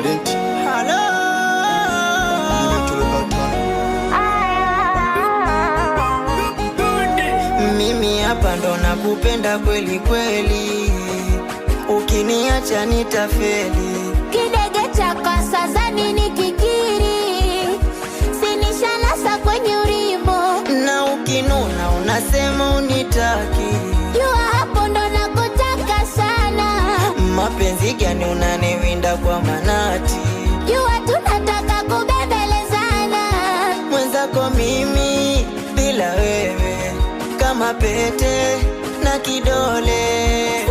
talent. Hello. Mimi hapa ndo nakupenda kweli kweli, ukiniacha nitafeli. Kidege chako sasa nini kikiri, sinishanasa kwenye urimbo. Na ukinuna unasema unitaki, jua hapo ndo nakutaka sana. Mapenzi gani unaniwinda kwa manati, jua tunataka kubembelezana. Mwenzako mimi bila wewe kama pete na kidole.